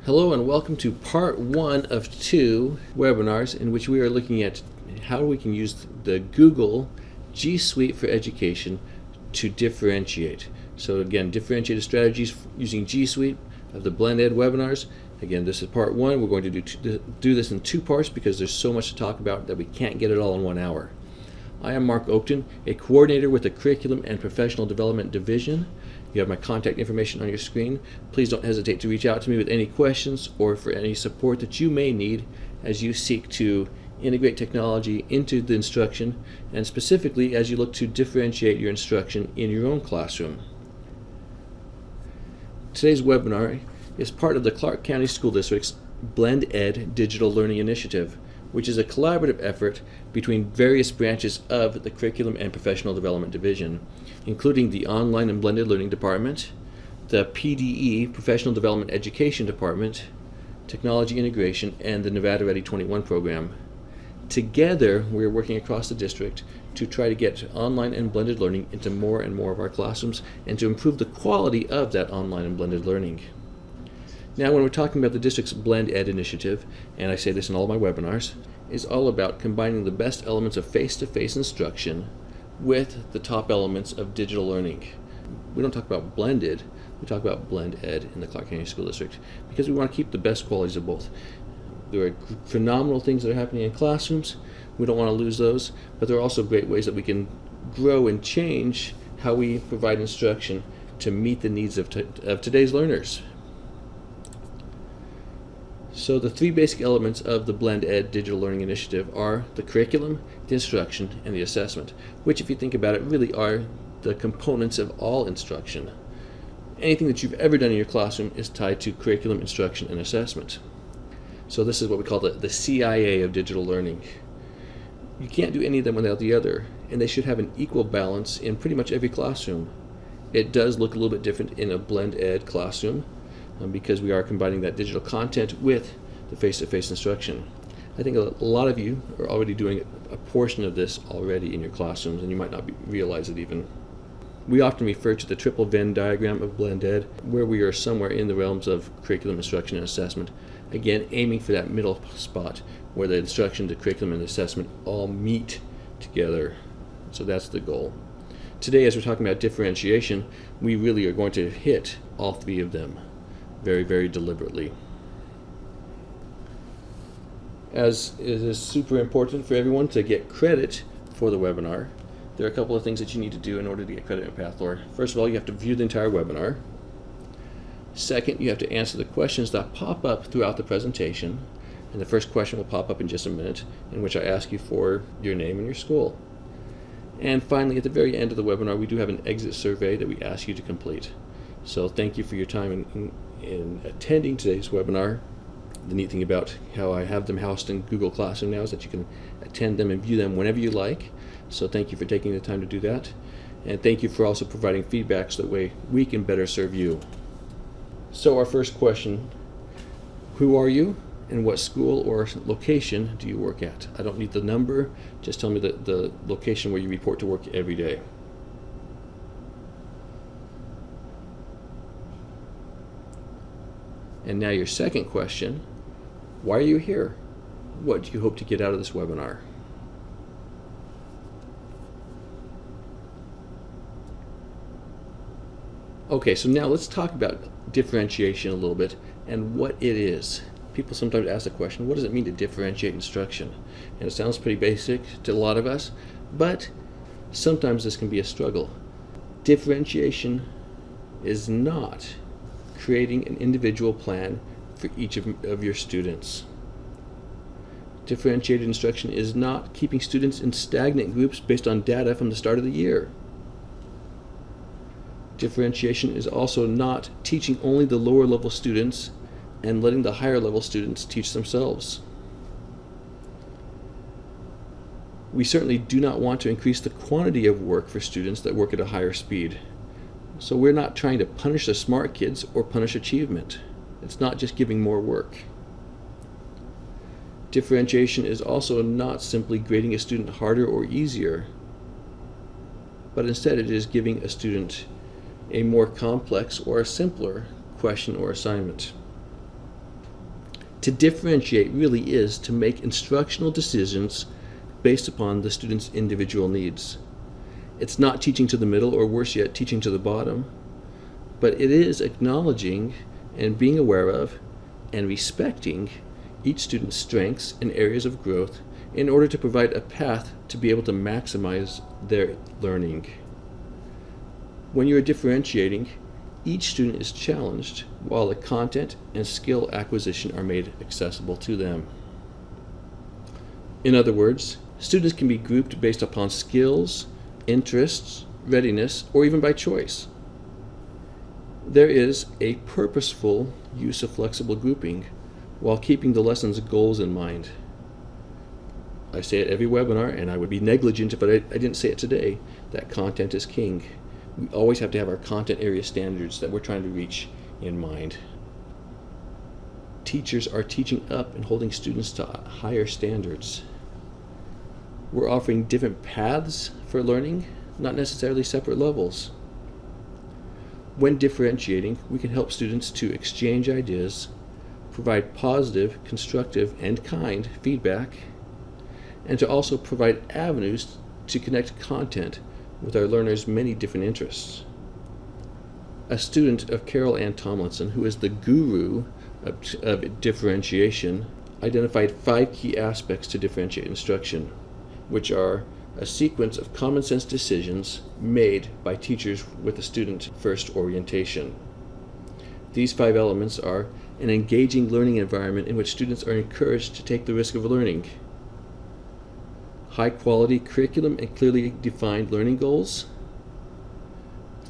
Hello and welcome to part one of two webinars in which we are looking at how we can use the Google G Suite for Education to differentiate. So again, differentiated strategies using G Suite of the Blend Ed webinars. Again, this is part one. We're going to do this in two parts because there's so much to talk about that we can't get it all in 1 hour. I am Mark Oakton, a coordinator with the Curriculum and Professional Development Division. You have my contact information on your screen. Please don't hesitate to reach out to me with any questions or for any support that you may need as you seek to integrate technology into the instruction, and specifically as you look to differentiate your instruction in your own classroom. Today's webinar is part of the Clark County School District's Blend Ed Digital Learning Initiative, which is a collaborative effort between various branches of the Curriculum and Professional Development Division, including the Online and Blended Learning Department, the PDE, Professional Development Education Department, Technology Integration, and the Nevada Ready 21 program. Together, we're working across the district to try to get online and blended learning into more and more of our classrooms and to improve the quality of that online and blended learning. Now, when we're talking about the district's Blend Ed initiative, and I say this in all my webinars, is all about combining the best elements of face-to-face instruction with the top elements of digital learning. We don't talk about blended, we talk about Blend Ed in the Clark County School District because we want to keep the best qualities of both. There are phenomenal things that are happening in classrooms. We don't want to lose those, but there are also great ways that we can grow and change how we provide instruction to meet the needs of today's learners. So the three basic elements of the Blend Ed Digital Learning Initiative are the curriculum, the instruction, and the assessment, which, if you think about it, really are the components of all instruction. Anything that you've ever done in your classroom is tied to curriculum, instruction, and assessment. So this is what we call the CIA of digital learning. You can't do any of them without the other, and they should have an equal balance in pretty much every classroom. It does look a little bit different in a Blend Ed classroom, because we are combining that digital content with the face-to-face instruction. I think a lot of you are already doing a portion of this already in your classrooms, and you might not realize it even. We often refer to the triple Venn diagram of Blend Ed, where we are somewhere in the realms of curriculum, instruction, and assessment. Again, aiming for that middle spot where the instruction, the curriculum, and the assessment all meet together. So that's the goal. Today, as we're talking about differentiation, we really are going to hit all three of them very, very deliberately. As it is super important for everyone to get credit for the webinar, there are a couple of things that you need to do in order to get credit in Pathlore. First of all, you have to view the entire webinar. Second, you have to answer the questions that pop up throughout the presentation. And the first question will pop up in just a minute, in which I ask you for your name and your school. And finally, at the very end of the webinar, we do have an exit survey that we ask you to complete. So thank you for your time in attending today's webinar. The neat thing about how I have them housed in Google Classroom now is that you can attend them and view them whenever you like. So thank you for taking the time to do that. And thank you for also providing feedback so that way we can better serve you. So our first question, who are you and what school or location do you work at? I don't need the number, just tell me the location where you report to work every day. And now your second question, why are you here? What do you hope to get out of this webinar? Okay, so now let's talk about differentiation a little bit and what it is. People sometimes ask the question, what does it mean to differentiate instruction? And it sounds pretty basic to a lot of us, but sometimes this can be a struggle. Differentiation is not creating an individual plan for each of your students. Differentiated instruction is not keeping students in stagnant groups based on data from the start of the year. Differentiation is also not teaching only the lower level students and letting the higher level students teach themselves. We certainly do not want to increase the quantity of work for students that work at a higher speed. So we're not trying to punish the smart kids or punish achievement. It's not just giving more work. Differentiation is also not simply grading a student harder or easier, but instead it is giving a student a more complex or a simpler question or assignment. To differentiate really is to make instructional decisions based upon the student's individual needs. It's not teaching to the middle, or worse yet, teaching to the bottom, but it is acknowledging and being aware of and respecting each student's strengths and areas of growth in order to provide a path to be able to maximize their learning. When you are differentiating, each student is challenged while the content and skill acquisition are made accessible to them. In other words, students can be grouped based upon skills, interests, readiness, or even by choice. There is a purposeful use of flexible grouping while keeping the lesson's goals in mind. I say it every webinar, and I would be negligent if I didn't say it today, that content is king. We always have to have our content area standards that we're trying to reach in mind. Teachers are teaching up and holding students to higher standards. We're offering different paths for learning, not necessarily separate levels. When differentiating, we can help students to exchange ideas, provide positive, constructive, and kind feedback, and to also provide avenues to connect content with our learners' many different interests. A student of Carol Ann Tomlinson, who is the guru of differentiation, identified 5 key aspects to differentiate instruction, which are a sequence of common sense decisions made by teachers with a student-first orientation. These 5 elements are an engaging learning environment in which students are encouraged to take the risk of learning, high-quality curriculum and clearly defined learning goals,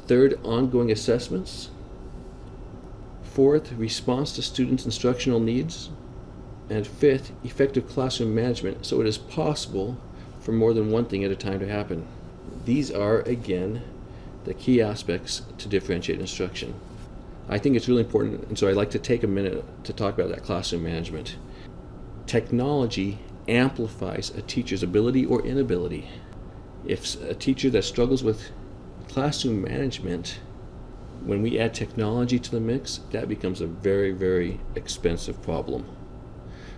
3rd, ongoing assessments, 4th, response to students' instructional needs, and 5th, effective classroom management so it is possible for more than one thing at a time to happen. These are, again, the key aspects to differentiate instruction. I think it's really important, and so I'd like to take a minute to talk about that classroom management. Technology amplifies a teacher's ability or inability. If a teacher that struggles with classroom management, when we add technology to the mix, that becomes a very, very expensive problem.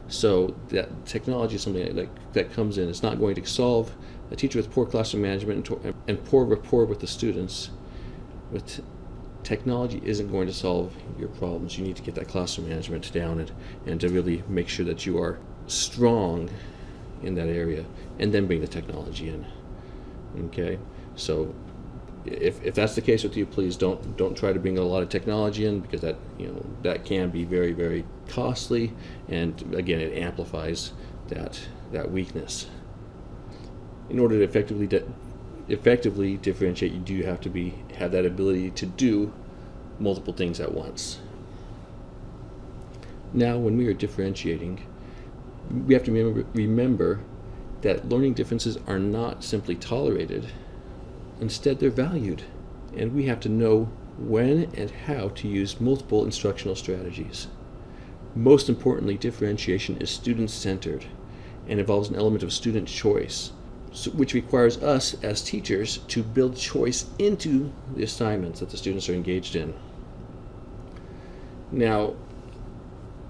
So that technology is something that comes in. It's not going to solve a teacher with poor classroom management and poor rapport with the students. With technology isn't going to solve your problems. You need to get that classroom management down and to really make sure that you are strong in that area, and then bring the technology in. Okay, so if that's the case with you, please don't try to bring a lot of technology in, because that can be very, very costly, and again, it amplifies that weakness. In order to effectively differentiate, you do have to have that ability to do multiple things at once. Now, when we are differentiating, we have to remember that learning differences are not simply tolerated. Instead, they're valued, and we have to know when and how to use multiple instructional strategies. Most importantly, differentiation is student-centered and involves an element of student choice, which requires us as teachers to build choice into the assignments that the students are engaged in. Now,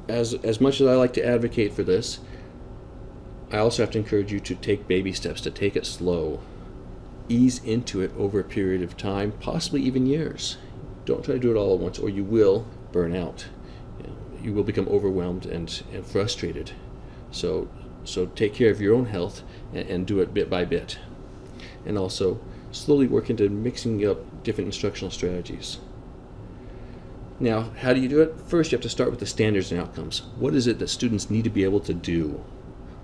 as much as I like to advocate for this, I also have to encourage you to take baby steps, to take it slow. Ease into it over a period of time, possibly even years. Don't try to do it all at once, or you will burn out. You will become overwhelmed and frustrated. So take care of your own health and do it bit by bit. And also slowly work into mixing up different instructional strategies. Now, how do you do it? First, you have to start with the standards and outcomes. What is it that students need to be able to do?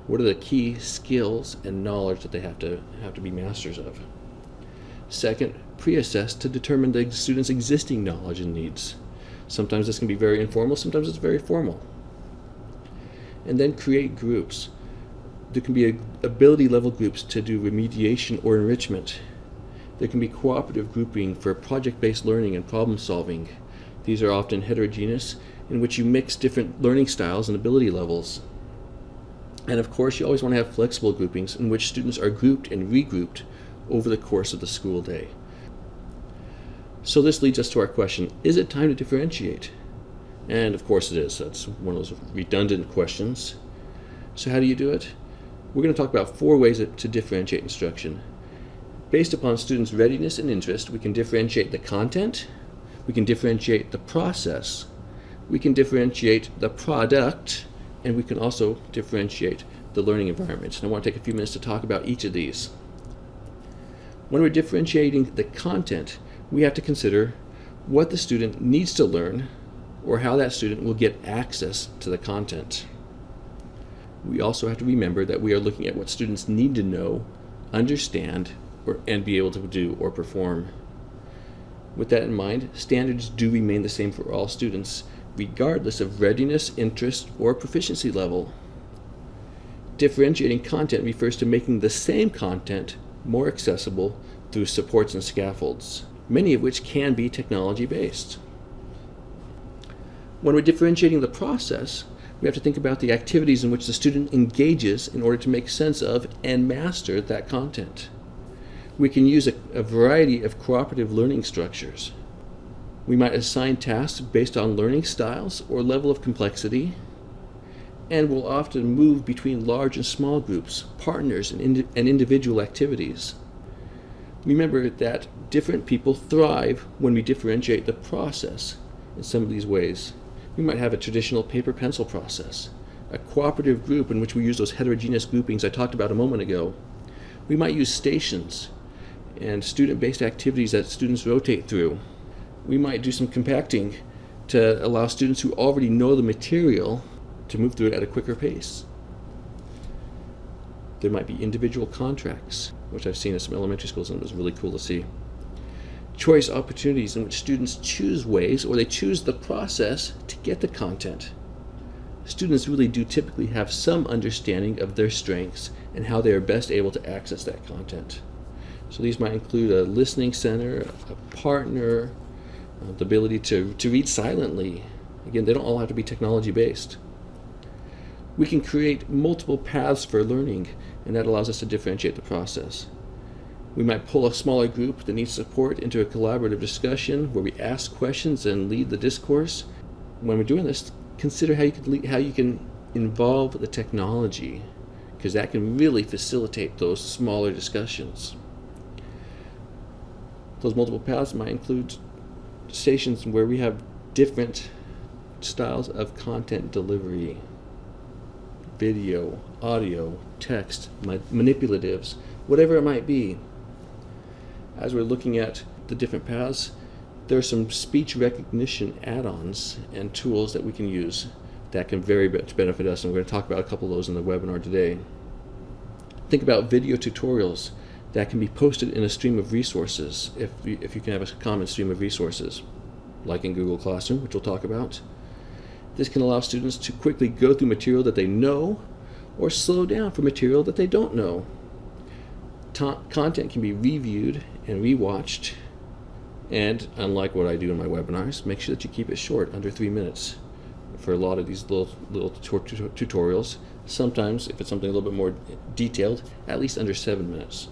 What are the key skills and knowledge that they have to be masters of? Second, pre-assess to determine the student's existing knowledge and needs. Sometimes this can be very informal, sometimes it's very formal. And then create groups. There can be ability level groups to do remediation or enrichment. There can be cooperative grouping for project-based learning and problem solving. These are often heterogeneous, in which you mix different learning styles and ability levels. And of course, you always want to have flexible groupings in which students are grouped and regrouped over the course of the school day. So this leads us to our question, is it time to differentiate? And of course it is. That's one of those redundant questions. So how do you do it? We're going to talk about 4 ways to differentiate instruction. Based upon students' readiness and interest, we can differentiate the content, we can differentiate the process, we can differentiate the product, and we can also differentiate the learning environment. And I want to take a few minutes to talk about each of these. When we're differentiating the content, we have to consider what the student needs to learn or how that student will get access to the content. We also have to remember that we are looking at what students need to know, understand, and be able to do or perform. With that in mind, standards do remain the same for all students, regardless of readiness, interest, or proficiency level. Differentiating content refers to making the same content more accessible through supports and scaffolds, many of which can be technology-based. When we're differentiating the process, we have to think about the activities in which the student engages in order to make sense of and master that content. We can use a variety of cooperative learning structures. We might assign tasks based on learning styles or level of complexity, and will often move between large and small groups, partners, and individual activities. Remember that different people thrive when we differentiate the process in some of these ways. We might have a traditional paper-pencil process, a cooperative group in which we use those heterogeneous groupings I talked about a moment ago. We might use stations and student-based activities that students rotate through. We might do some compacting to allow students who already know the material to move through it at a quicker pace. There might be individual contracts, which I've seen in some elementary schools, and it was really cool to see. Choice opportunities in which students choose ways, or they choose the process to get the content. Students really do typically have some understanding of their strengths and how they are best able to access that content. So these might include a listening center, a partner, the ability to read silently. Again, they don't all have to be technology-based. We can create multiple paths for learning, and that allows us to differentiate the process. We might pull a smaller group that needs support into a collaborative discussion where we ask questions and lead the discourse. When we're doing this, consider how you can involve the technology, because that can really facilitate those smaller discussions. Those multiple paths might include stations where we have different styles of content delivery: video, audio, text, manipulatives, whatever it might be. As we're looking at the different paths, there are some speech recognition add-ons and tools that we can use that can very much benefit us, and we're going to talk about a couple of those in the webinar today. Think about video tutorials that can be posted in a stream of resources, if you can have a common stream of resources, like in Google Classroom, which we'll talk about. This can allow students to quickly go through material that they know, or slow down for material that they don't know. Content can be reviewed and rewatched, and unlike what I do in my webinars, make sure that you keep it short, under 3 minutes, for a lot of these little tutorials. Sometimes, if it's something a little bit more detailed, at least under 7 minutes.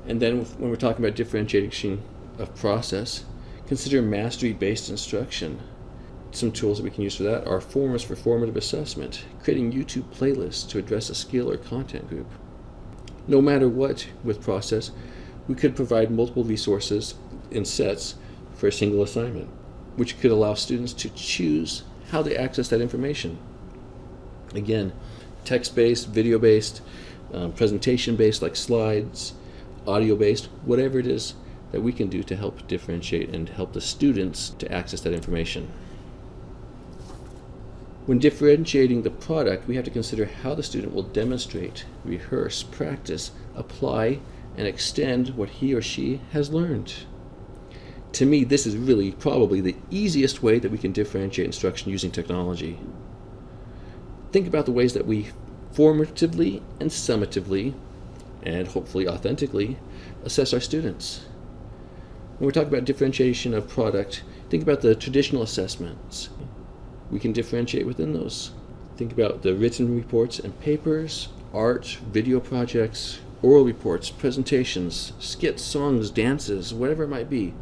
And then when we're talking about differentiation of process, consider mastery-based instruction. Some tools that we can use for that are forums for formative assessment, creating YouTube playlists to address a skill or content group. No matter what with process, we could provide multiple resources in sets for a single assignment, which could allow students to choose how they access that information. Again, text-based, video-based, presentation-based like slides, audio-based, whatever it is that we can do to help differentiate and help the students to access that information. When differentiating the product, we have to consider how the student will demonstrate, rehearse, practice, apply, and extend what he or she has learned. To me, this is really probably the easiest way that we can differentiate instruction using technology. Think about the ways that we formatively and summatively, and hopefully authentically, assess our students. When we're talking about differentiation of product, think about the traditional assessments. We can differentiate within those. Think about the written reports and papers, art, video projects, oral reports, presentations, skits, songs, dances, whatever it might be.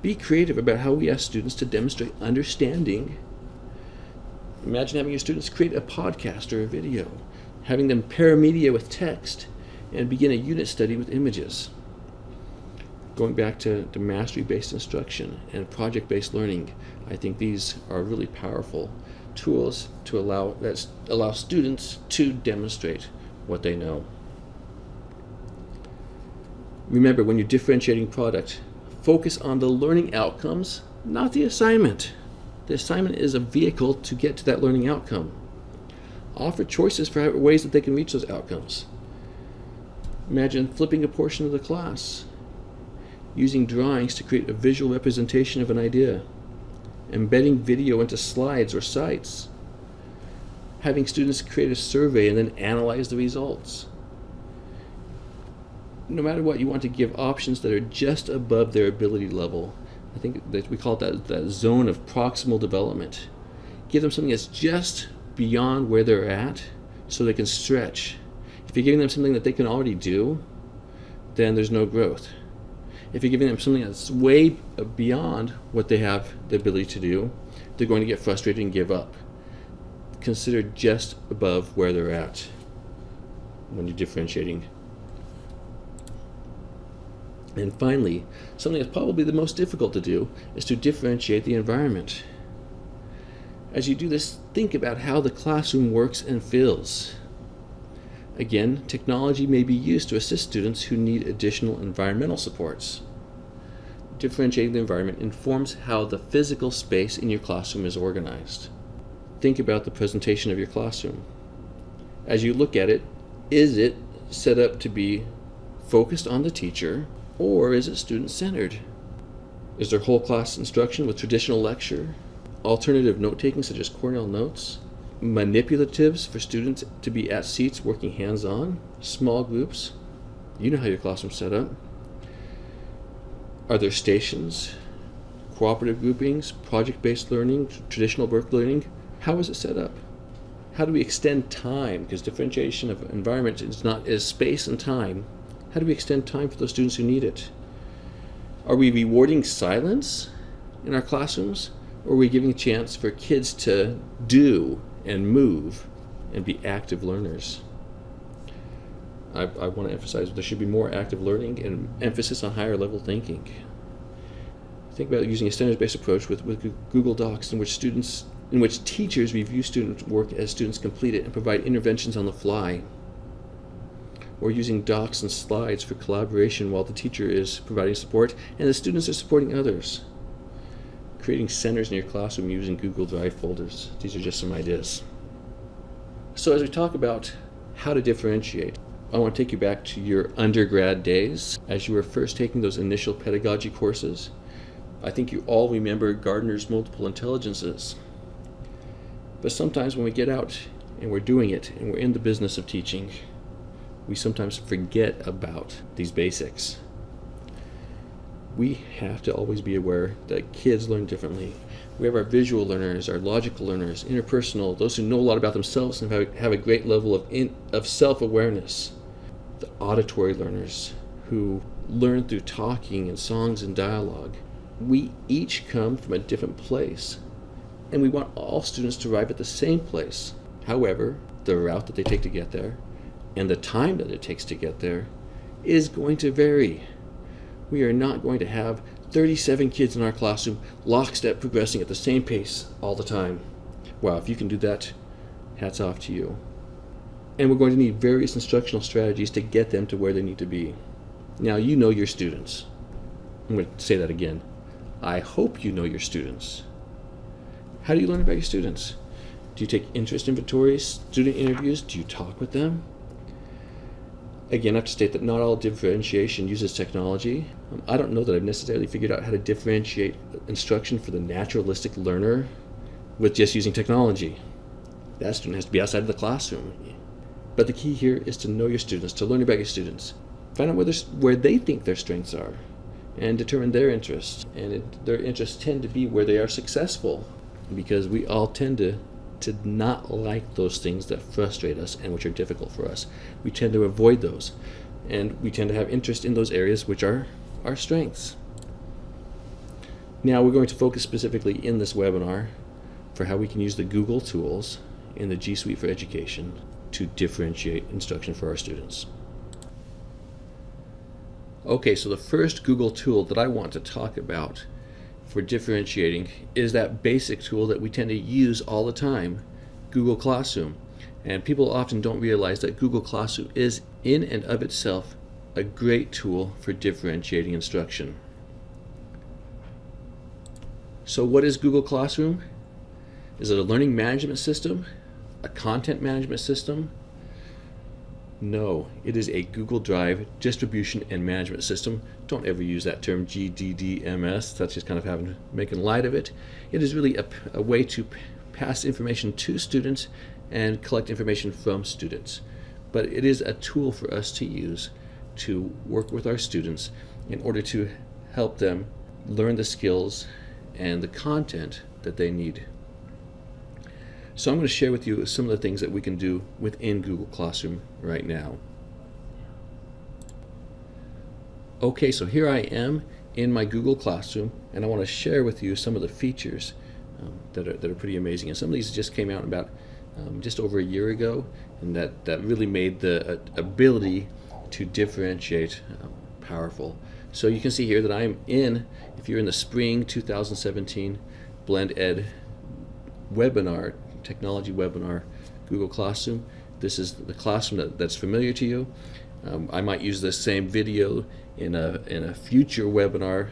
Be creative about how we ask students to demonstrate understanding. Imagine having your students create a podcast or a video, having them pair media with text, and begin a unit study with images. Going back to mastery-based instruction and project-based learning, I think these are really powerful tools to allow students to demonstrate what they know. Remember, when you're differentiating product, focus on the learning outcomes, not the assignment. The assignment is a vehicle to get to that learning outcome. Offer choices for ways that they can reach those outcomes. Imagine flipping a portion of the class, using drawings to create a visual representation of an idea, embedding video into slides or sites, having students create a survey and then analyze the results. No matter what, you want to give options that are just above their ability level. I think that we call it that zone of proximal development. Give them something that's just beyond where they're at so they can stretch. If you're giving them something that they can already do, then there's no growth. If you're giving them something that's way beyond what they have the ability to do, they're going to get frustrated and give up. Consider just above where they're at when you're differentiating. And finally, something that's probably the most difficult to do is to differentiate the environment. As you do this, think about how the classroom works and feels. Again, technology may be used to assist students who need additional environmental supports. Differentiating the environment informs how the physical space in your classroom is organized. Think about the presentation of your classroom. As you look at it, is it set up to be focused on the teacher, or is it student-centered? Is there whole class instruction with traditional lecture, alternative note-taking such as Cornell Notes, manipulatives for students to be at seats working hands-on, small groups? You know how your classroom's set up. Are there stations, cooperative groupings, project-based learning, traditional work learning? How is it set up? How do we extend time? Because differentiation of environment is space and time. How do we extend time for those students who need it? Are we rewarding silence in our classrooms? Or are we giving a chance for kids to do and move and be active learners? I want to emphasize there should be more active learning and emphasis on higher level thinking. Think about using a standards-based approach with Google Docs in which teachers review student work as students complete it and provide interventions on the fly. Or using docs and slides for collaboration while the teacher is providing support and the students are supporting others. Creating centers in your classroom using Google Drive folders. These are just some ideas. So as we talk about how to differentiate, I want to take you back to your undergrad days as you were first taking those initial pedagogy courses. I think you all remember Gardner's multiple intelligences. But sometimes when we get out and we're doing it and we're in the business of teaching, we sometimes forget about these basics. We have to always be aware that kids learn differently. We have our visual learners, our logical learners, interpersonal, those who know a lot about themselves and have a great level of self-awareness. The auditory learners who learn through talking and songs and dialogue. We each come from a different place, and we want all students to arrive at the same place. However, the route that they take to get there and the time that it takes to get there is going to vary. We are not going to have 37 kids in our classroom lockstep progressing at the same pace all the time. Wow, if you can do that, hats off to you. And we're going to need various instructional strategies to get them to where they need to be. Now, you know your students. I'm going to say that again. I hope you know your students. How do you learn about your students? Do you take interest inventories, student interviews? Do you talk with them? Again, I have to state that not all differentiation uses technology. I don't know that I've necessarily figured out how to differentiate instruction for the naturalistic learner with just using technology. That student has to be outside of the classroom. But the key here is to know your students, to learn about your students. Find out where they think their strengths are and determine their interests. And their interests tend to be where they are successful, because we all tend to not like those things that frustrate us and which are difficult for us. We tend to avoid those, and we tend to have interest in those areas which are our strengths. Now we're going to focus specifically in this webinar for how we can use the Google tools in the G Suite for Education to differentiate instruction for our students. Okay, so the first Google tool that I want to talk about for differentiating is that basic tool that we tend to use all the time, Google Classroom. And people often don't realize that Google Classroom is in and of itself a great tool for differentiating instruction. So what is Google Classroom? Is it a learning management system? A content management system? No, it is a Google Drive distribution and management system. Don't ever use that term GDDMS. That's just kind of making light of it. It is really a way to pass information to students and collect information from students. But it is a tool for us to use to work with our students in order to help them learn the skills and the content that they need. So I'm going to share with you some of the things that we can do within Google Classroom right now. Okay, so here I am in my Google Classroom, and I want to share with you some of the features that are pretty amazing. And some of these just came out about just over a year ago, and that really made the ability to differentiate powerful. So you can see here that I'm in, if you're in the spring 2017 Blend Ed webinar, technology webinar, Google Classroom. This is the classroom that's familiar to you. I might use this same video in a future webinar.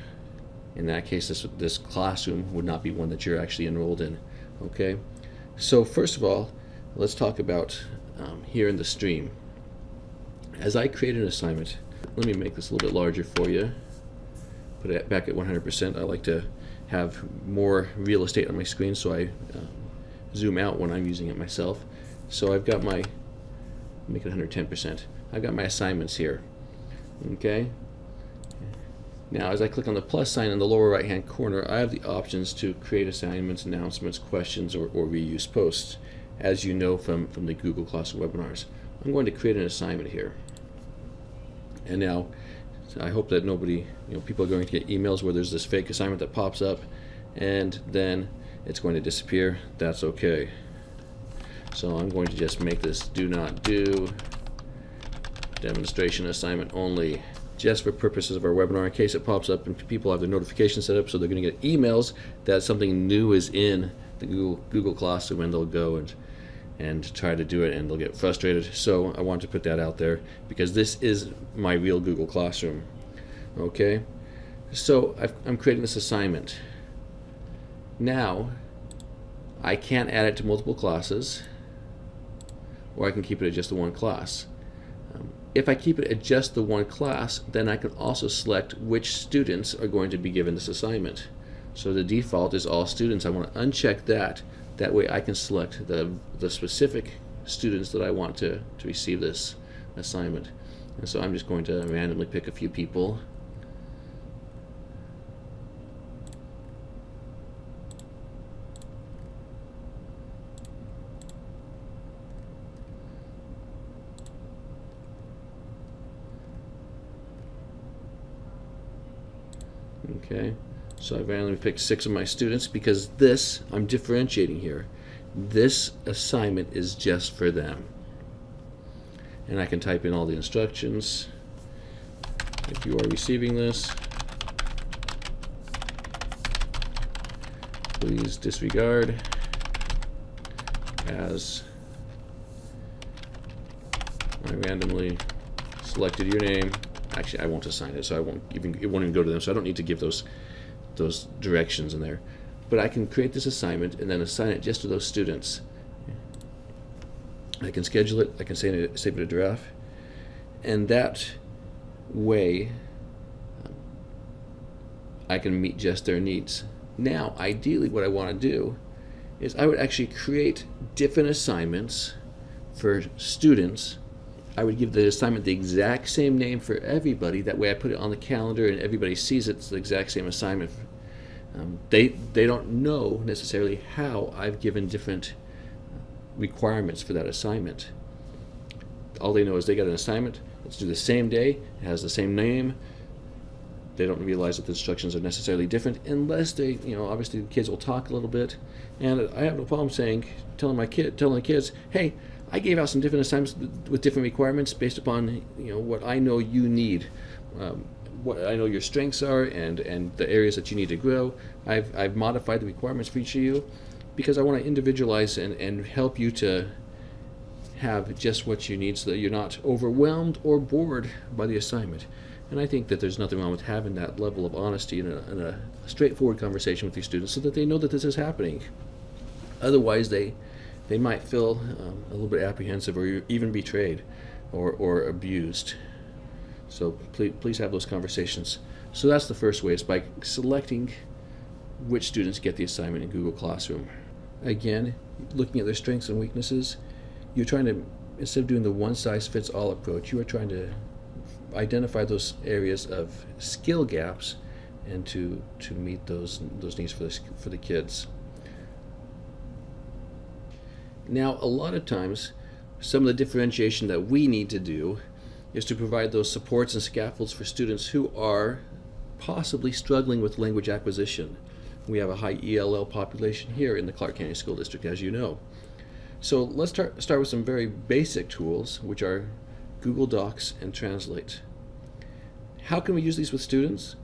In that case, this classroom would not be one that you're actually enrolled in. Okay, so first of all, let's talk about here in the stream. As I create an assignment, let me make this a little bit larger for you. Put it back at 100%. I like to have more real estate on my screen, so I zoom out when I'm using it myself. So I've got my, make it 110%. I've got my assignments here. Okay. Now as I click on the plus sign in the lower right hand corner, I have the options to create assignments, announcements, questions, or reuse posts, as you know from the Google Classroom webinars. I'm going to create an assignment here. And now I hope that nobody, people are going to get emails where there's this fake assignment that pops up and then it's going to disappear. That's okay. So I'm going to just make this do not do demonstration assignment only, just for purposes of our webinar, in case it pops up and people have their notifications set up, so they're going to get emails that something new is in the Google Classroom, and they'll go and try to do it, and they'll get frustrated. So I want to put that out there because this is my real Google Classroom. Okay, so I'm creating this assignment. Now I can't add it to multiple classes, or I can keep it at just the one class. If I keep it at just the one class, then I can also select which students are going to be given this assignment. So the default is all students. I want to uncheck that. That way I can select the specific students that I want to receive this assignment. And so I'm just going to randomly pick a few people. Okay, so I randomly picked 6 of my students because this, I'm differentiating here. This assignment is just for them. And I can type in all the instructions. If you are receiving this, please disregard as I randomly selected your name. Actually, I won't assign it, so it won't even go to them, so I don't need to give those directions in there. But I can create this assignment and then assign it just to those students. I can schedule it, I can save it a draft, and that way I can meet just their needs. Now, ideally what I want to do is I would actually create different assignments for students. I would give the assignment the exact same name for everybody. That way I put it on the calendar and everybody sees it's the exact same assignment. They don't know necessarily how I've given different requirements for that assignment. All they know is they got an assignment. It's due the same day. It has the same name. they don't realize that the instructions are necessarily different unless they, obviously the kids will talk a little bit. And I have no problem telling the kids, hey, I gave out some different assignments with different requirements based upon, what I know you need, what I know your strengths are, and the areas that you need to grow. I've modified the requirements for each of you because I want to individualize and help you to have just what you need so that you're not overwhelmed or bored by the assignment. And I think that there's nothing wrong with having that level of honesty in a straightforward conversation with your students so that they know that this is happening. Otherwise, they might feel a little bit apprehensive or even betrayed or abused. So please have those conversations. So that's the first way, is by selecting which students get the assignment in Google Classroom. Again, looking at their strengths and weaknesses, you're trying to, instead of doing the one-size-fits-all approach, you are trying to identify those areas of skill gaps and to meet those needs for the kids. Now, a lot of times, some of the differentiation that we need to do is to provide those supports and scaffolds for students who are possibly struggling with language acquisition. We have a high ELL population here in the Clark County School District, as you know. So let's start with some very basic tools, which are Google Docs and Translate. How can we use these with students?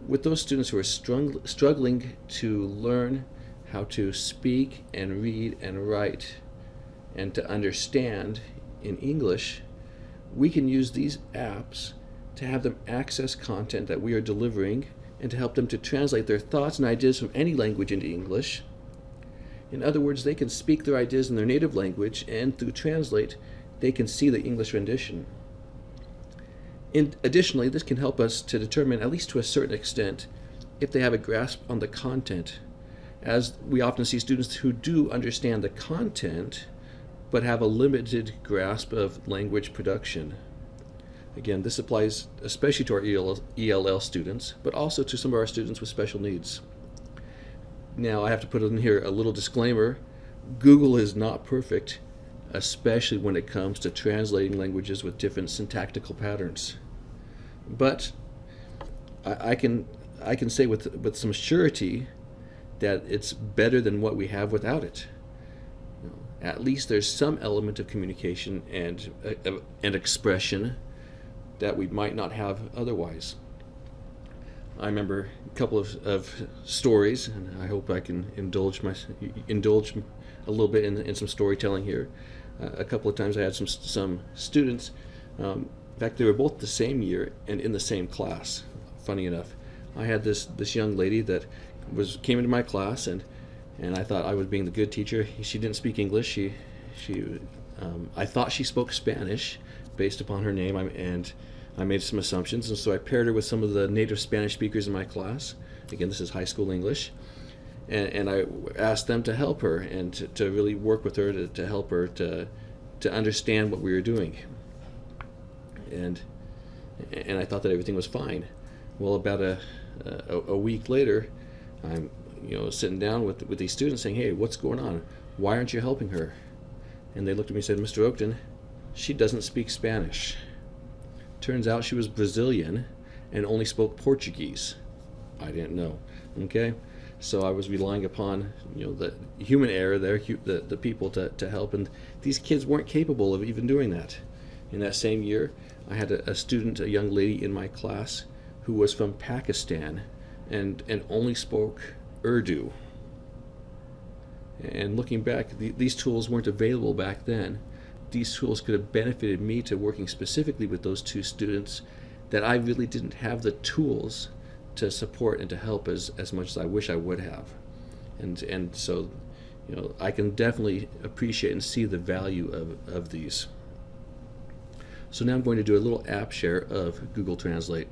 With those students who are struggling to learn how to speak and read and write and to understand in English, we can use these apps to have them access content that we are delivering and to help them to translate their thoughts and ideas from any language into English. In other words, they can speak their ideas in their native language, and through Translate, they can see the English rendition. Additionally, this can help us to determine, at least to a certain extent, if they have a grasp on the content, as we often see students who do understand the content, but have a limited grasp of language production. Again, this applies especially to our ELL students, but also to some of our students with special needs. Now, I have to put in here a little disclaimer. Google is not perfect, especially when it comes to translating languages with different syntactical patterns. But I can say with some surety that it's better than what we have without it. At least there's some element of communication and expression that we might not have otherwise. I remember a couple of stories, and I hope I can indulge a little bit in some storytelling here. A couple of times I had some students. In fact, they were both the same year and in the same class. Funny enough, I had this young lady that came into my class, and I thought I was being the good teacher. She didn't speak English. I thought she spoke Spanish based upon her name, and I made some assumptions, and so I paired her with some of the native Spanish speakers in my class. Again, this is high school English. And I asked them to help her and to really work with her to help her to understand what we were doing. And I thought that everything was fine. Well, about a week later, I'm sitting down with these students saying, hey, what's going on? Why aren't you helping her? And they looked at me and said, Mr. Oakton, she doesn't speak Spanish. Turns out she was Brazilian and only spoke Portuguese. I didn't know. Okay? So I was relying upon the human error there, the people to help, and these kids weren't capable of even doing that. In that same year, I had a young lady in my class who was from Pakistan and only spoke Urdu. And looking back, these tools weren't available back then. These tools could have benefited me to working specifically with those two students that I really didn't have the tools to support and to help as much as I wish I would have. And so, I can definitely appreciate and see the value of these. So now I'm going to do a little app share of Google Translate.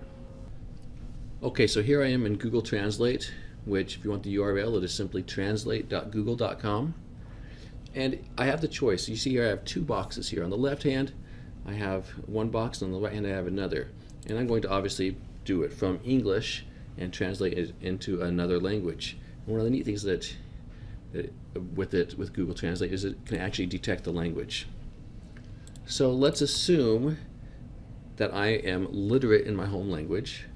Okay, so here I am in Google Translate, which, if you want the URL, it is simply translate.google.com. And I have the choice. You see here I have two boxes here. On the left hand, I have one box, and on the right hand, I have another. And I'm going to obviously do it from English and translate it into another language. And one of the neat things with Google Translate is it can actually detect the language. So let's assume that I am literate in my home language,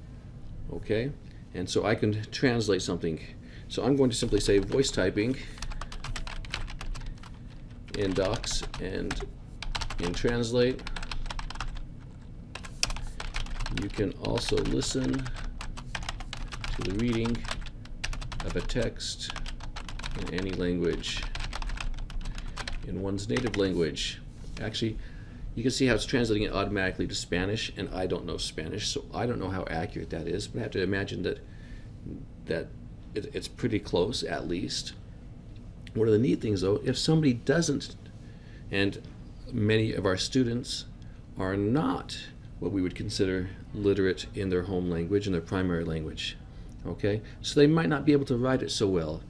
Okay, and so I can translate something. So I'm going to simply say voice typing in Docs and in Translate. You can also listen to the reading of a text in any language, in one's native language. Actually, you can see how it's translating it automatically to Spanish, and I don't know Spanish, so I don't know how accurate that is, but I have to imagine that it's pretty close, at least. One of the neat things, though, if somebody doesn't, and many of our students are not what we would consider literate in their home language, in their primary language, okay? So they might not be able to write it so well.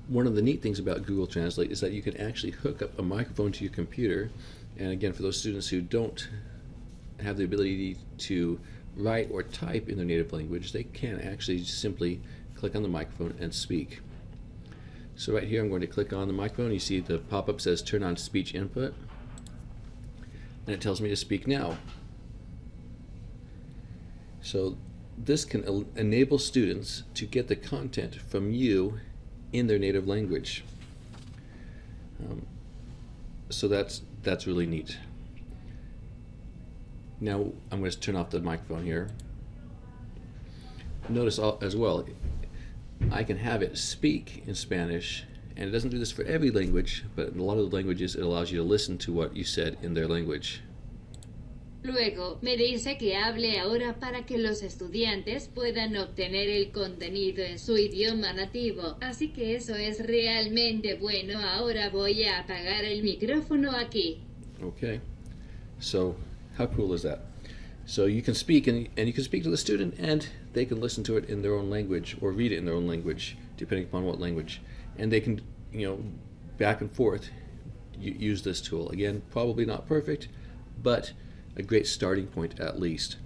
One of the neat things about Google Translate is that you can actually hook up a microphone to your computer, and again, for those students who don't have the ability to write or type in their native language, they can actually simply click on the microphone and speak. So right here I'm going to click on the microphone. You see the pop-up says turn on speech input, and it tells me to speak now. So this can enable students to get the content from you in their native language. So that's really neat. Now I'm going to turn off the microphone here. Notice as well, I can have it speak in Spanish, and it doesn't do this for every language, but in a lot of the languages it allows you to listen to what you said in their language. Luego, me dice que hable ahora para que los estudiantes puedan obtener el contenido en su idioma nativo. Así que eso es realmente bueno. Ahora voy a apagar el micrófono aquí. Okay, so how cool is that? So you can speak, and you can speak to the student, and they can listen to it in their own language or read it in their own language, depending upon what language. And they can, back and forth use this tool. Again, probably not perfect, but a great starting point at least.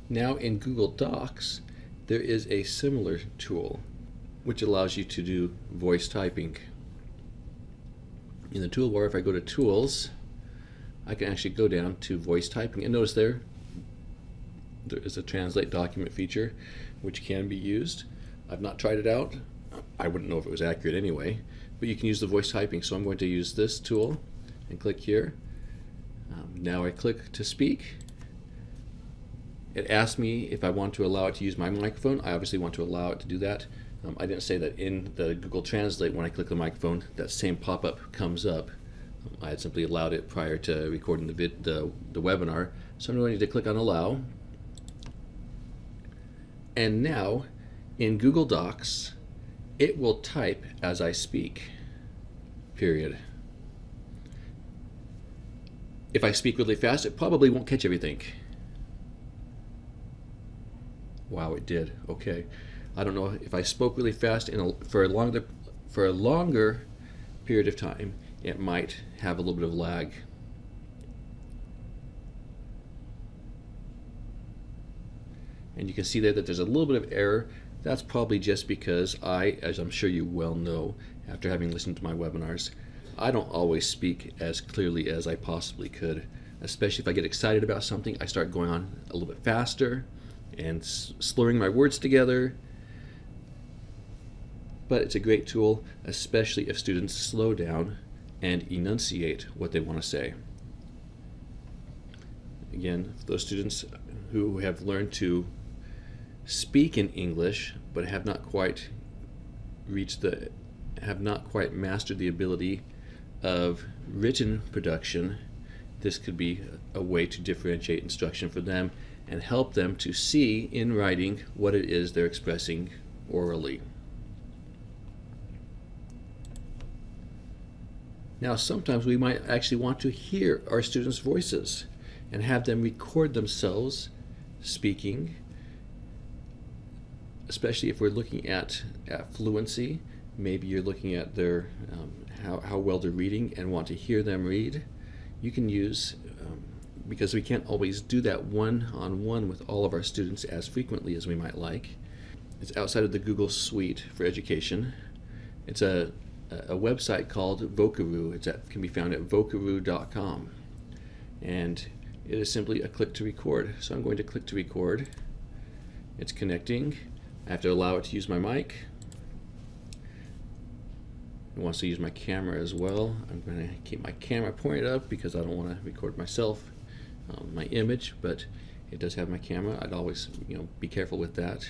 Now in Google Docs, there is a similar tool which allows you to do voice typing. In the toolbar, if I go to Tools, I can actually go down to voice typing, and notice there is a translate document feature which can be used. I've not tried it out. I wouldn't know if it was accurate anyway, but you can use the voice typing. So I'm going to use this tool and click here. Now I click to speak. It asks me if I want to allow it to use my microphone. I obviously want to allow it to do that. I didn't say that in the Google Translate when I click the microphone, that same pop-up comes up. I had simply allowed it prior to recording the webinar. So I'm going to click on allow. And now in Google Docs, it will type as I speak, period. If I speak really fast, it probably won't catch everything. Wow, it did. Okay. I don't know if I spoke really fast for a longer period of time, it might have a little bit of lag. And you can see there that there's a little bit of error. That's probably just because as I'm sure you well know, after having listened to my webinars, I don't always speak as clearly as I possibly could. Especially if I get excited about something, I start going on a little bit faster and slurring my words together. But it's a great tool, especially if students slow down and enunciate what they want to say. Again, for those students who have learned to speak in English but have not quite mastered the ability of written production, this could be a way to differentiate instruction for them and help them to see in writing what it is they're expressing orally. Now, sometimes we might actually want to hear our students' voices and have them record themselves speaking, especially if we're looking at fluency. Maybe you're looking at their how well they're reading and want to hear them read. You can use, because we can't always do that one-on-one with all of our students as frequently as we might like. It's outside of the Google Suite for Education. It's a website called Vocaroo. Can be found at vocaroo.com. And it is simply a click to record. So I'm going to click to record. It's connecting. I have to allow it to use my mic. It wants to use my camera as well. I'm going to keep my camera pointed up because I don't want to record myself, my image, but it does have my camera. I'd always, be careful with that.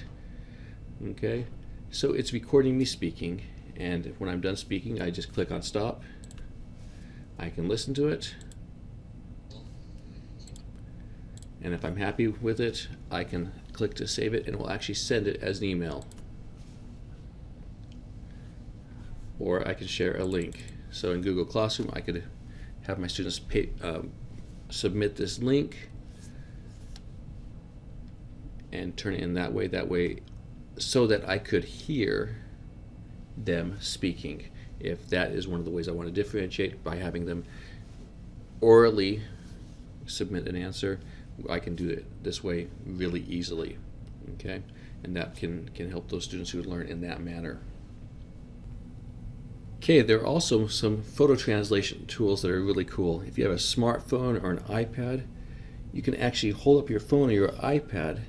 Okay, so it's recording me speaking, and when I'm done speaking, I just click on stop. I can listen to it, and if I'm happy with it, I can click to save it, and it will actually send it as an email. Or I can share a link. So in Google Classroom, I could have my students submit this link and turn it in that way, so that I could hear them speaking. If that is one of the ways I want to differentiate, by having them orally submit an answer, I can do it this way really easily. Okay, and that can help those students who learn in that manner. Okay, there are also some photo translation tools that are really cool. If you have a smartphone or an iPad, you can actually hold up your phone or your iPad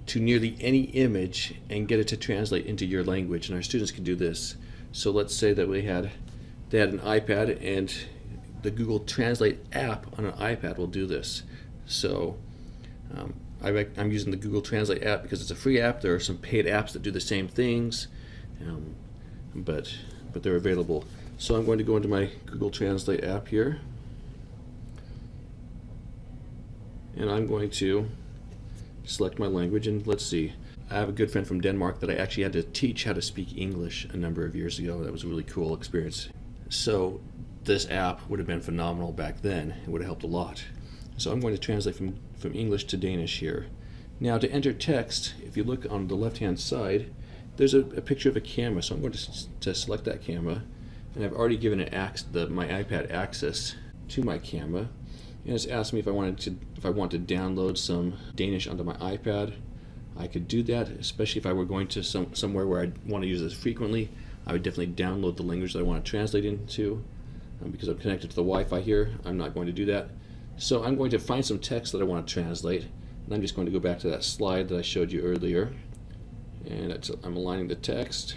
to nearly any image and get it to translate into your language, and our students can do this. So let's say that they had an iPad, and the Google Translate app on an iPad will do this. So I'm using the Google Translate app because it's a free app. There are some paid apps that do the same things, but they're available. So I'm going to go into my Google Translate app here, and I'm going to select my language, and let's see. I have a good friend from Denmark that I actually had to teach how to speak English a number of years ago. That was a really cool experience. So this app would have been phenomenal back then. It would have helped a lot. So I'm going to translate from English to Danish here. Now to enter text, if you look on the left-hand side, there's a picture of a camera. So I'm going to select that camera, and I've already given it my iPad access to my camera. And it's asked me if I want to download some Danish onto my iPad. I could do that, especially if I were going to somewhere where I want to use this frequently. I would definitely download the language that I want to translate into. Because I'm connected to the Wi-Fi here, I'm not going to do that. So I'm going to find some text that I want to translate, and I'm just going to go back to that slide that I showed you earlier. And I'm aligning the text.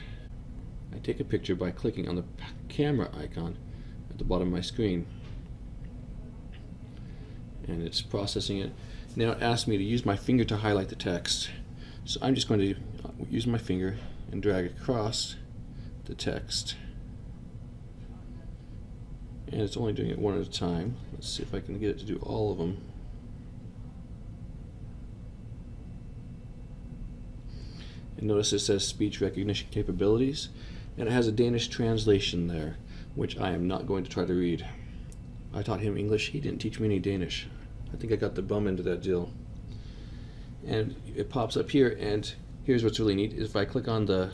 I take a picture by clicking on the camera icon at the bottom of my screen. And it's processing it. Now it asks me to use my finger to highlight the text. So I'm just going to use my finger and drag across the text. And it's only doing it one at a time. Let's see if I can get it to do all of them. And notice it says speech recognition capabilities, and it has a Danish translation there, which I am not going to try to read. I taught him English, he didn't teach me any Danish. I think I got the bum end of that deal. And it pops up here, and here's what's really neat. If I click on the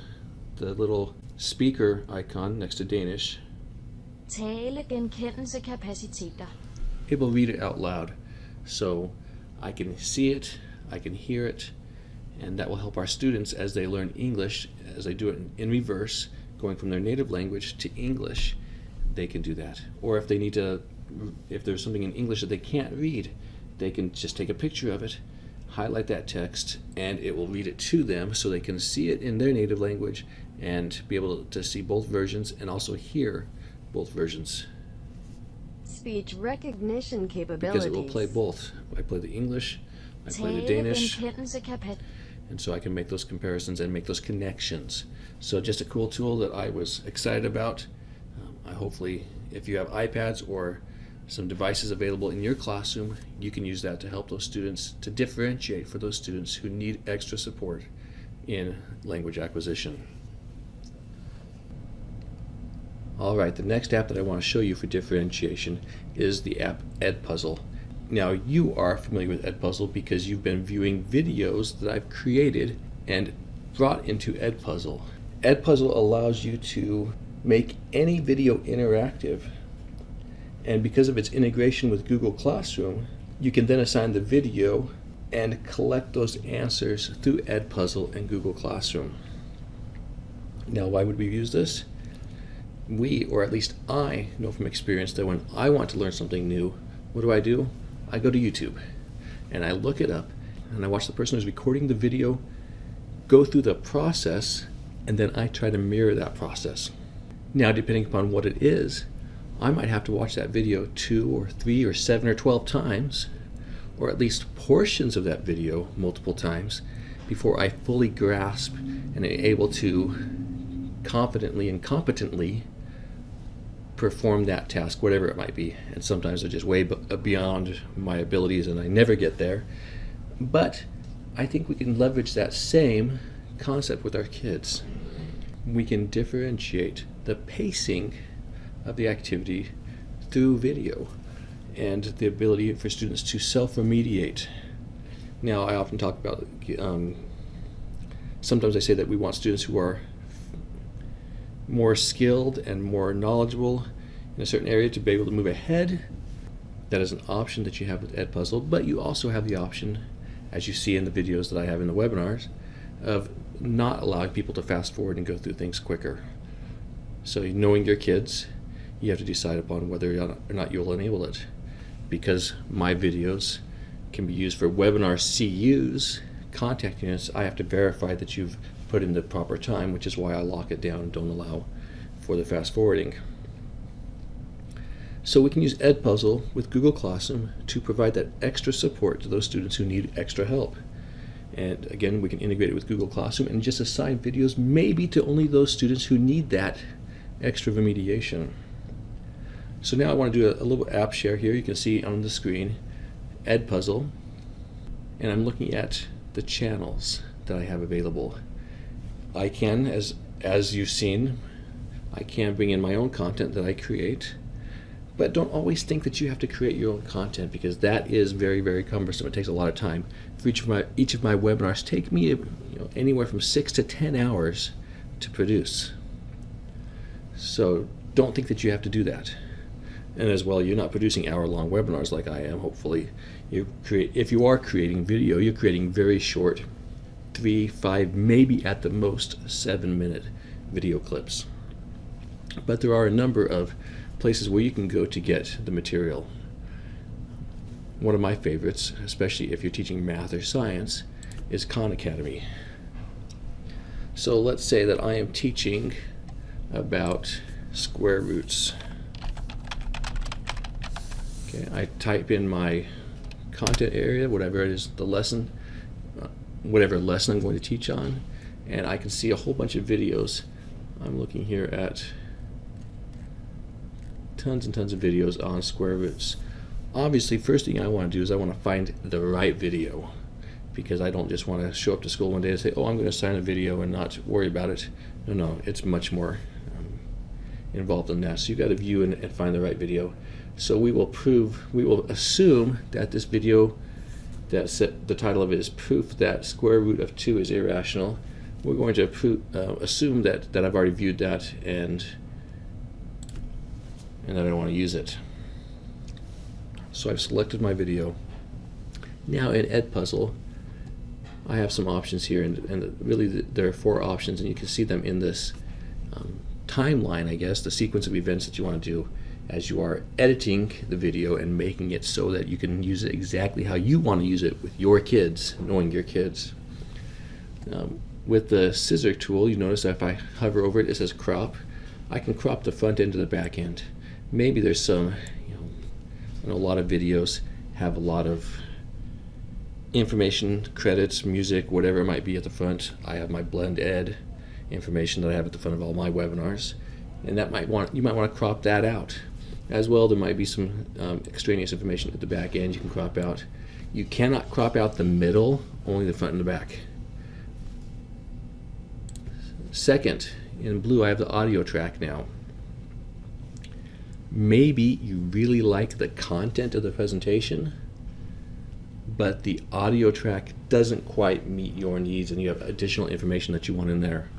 little speaker icon next to Danish, Talegenkendelseskapaciteter. it will read it out loud. So I can see it, I can hear it, and that will help our students as they learn English, as they do it in reverse, going from their native language to English. They can do that. Or if there's something in English that they can't read, they can just take a picture of it, highlight that text, and it will read it to them so they can see it in their native language and be able to see both versions and also hear both versions. Speech recognition capabilities. Because it will play both. I play the English, I play the Danish, Talegenkendelseskapaciteter. and so I can make those comparisons and make those connections. So just a cool tool that I was excited about. Hopefully, if you have iPads or some devices available in your classroom, you can use that to help those students, to differentiate for those students who need extra support in language acquisition. Alright, the next app that I want to show you for differentiation is the app Edpuzzle. Now, you are familiar with Edpuzzle because you've been viewing videos that I've created and brought into Edpuzzle. Edpuzzle allows you to make any video interactive, and because of its integration with Google Classroom, you can then assign the video and collect those answers through Edpuzzle and Google Classroom. Now, why would we use this? We, or at least I, know from experience that when I want to learn something new, what do? I go to YouTube. and I look it up, and I watch the person who's recording the video go through the process, and then I try to mirror that process. Now, depending upon what it is, I might have to watch that video 2 or 3 or 7 or 12 times, or at least portions of that video multiple times, before I fully grasp and am able to confidently and competently perform that task, whatever it might be. And sometimes they're just way beyond my abilities and I never get there. But I think we can leverage that same concept with our kids. We can differentiate the pacing of the activity through video and the ability for students to self-remediate. Now, I often talk about, sometimes I say that we want students who are more skilled and more knowledgeable in a certain area to be able to move ahead. That is an option that you have with Edpuzzle, but you also have the option, as you see in the videos that I have in the webinars, of not allowing people to fast forward and go through things quicker. So knowing your kids, you have to decide upon whether or not you'll enable it. Because my videos can be used for webinar CUs, contact units, I have to verify that you've put in the proper time, which is why I lock it down and don't allow for the fast forwarding. So we can use Edpuzzle with Google Classroom to provide that extra support to those students who need extra help. And again, we can integrate it with Google Classroom and just assign videos maybe to only those students who need that extra remediation. So now I want to do a little app share here. You can see on the screen Edpuzzle, and I'm looking at the channels that I have available. I can, as you've seen, I can bring in my own content that I create, but don't always think that you have to create your own content, because that is very, very cumbersome. It takes a lot of time. For each of my webinars take me anywhere from 6 to 10 hours to produce. So don't think that you have to do that. And as well, you're not producing hour-long webinars like I am, hopefully. If you are creating video, you're creating very short, 3, 5, maybe at the most 7-minute video clips. But there are a number of places where you can go to get the material. One of my favorites, especially if you're teaching math or science, is Khan Academy. So let's say that I am teaching about square roots. Okay, I type in my content area, whatever it is, the lesson, whatever lesson I'm going to teach on, and I can see a whole bunch of videos. I'm looking here at tons and tons of videos on square roots. Obviously, first thing I want to do is I want to find the right video, because I don't just want to show up to school one day and say, oh, I'm going to assign a video and not worry about it. No, it's much more involved in that. So you've got to view and find the right video. So we will assume that this video, the title of it is Proof That Square Root of 2 is Irrational. We're going to assume that I've already viewed that and that I don't want to use it. So I've selected my video. Now in Edpuzzle, I have some options here, and really there are 4 options, and you can see them in this timeline, I guess, the sequence of events that you want to do as you are editing the video and making it so that you can use it exactly how you want to use it with your kids, knowing your kids. With the scissor tool, you notice that if I hover over it, it says crop. I can crop the front end to the back end. Maybe there's some, I know a lot of videos have a lot of information, credits, music, whatever it might be at the front. I have my Blend Ed information that I have at the front of all my webinars, and you might want to crop that out. As well, there might be some extraneous information at the back end you can crop out. You cannot crop out the middle, only the front and the back. Second, in blue, I have the audio track now. Maybe you really like the content of the presentation, but the audio track doesn't quite meet your needs and you have additional information that you want in there.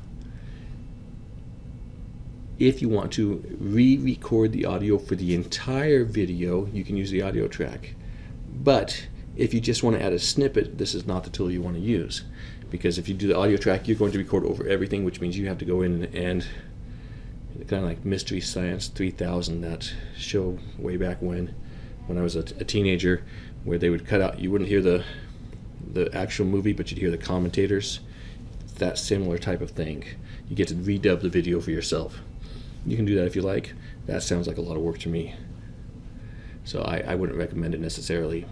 If you want to re-record the audio for the entire video, you can use the audio track. But if you just want to add a snippet, this is not the tool you want to use. Because if you do the audio track, you're going to record over everything, which means you have to go in and kind of like Mystery Science 3000, that show way back when I was a teenager. where they would cut out, you wouldn't hear the actual movie, but you'd hear the commentators. That similar type of thing. You get to redub the video for yourself. You can do that if you like. That sounds like a lot of work to me. So I wouldn't recommend it necessarily.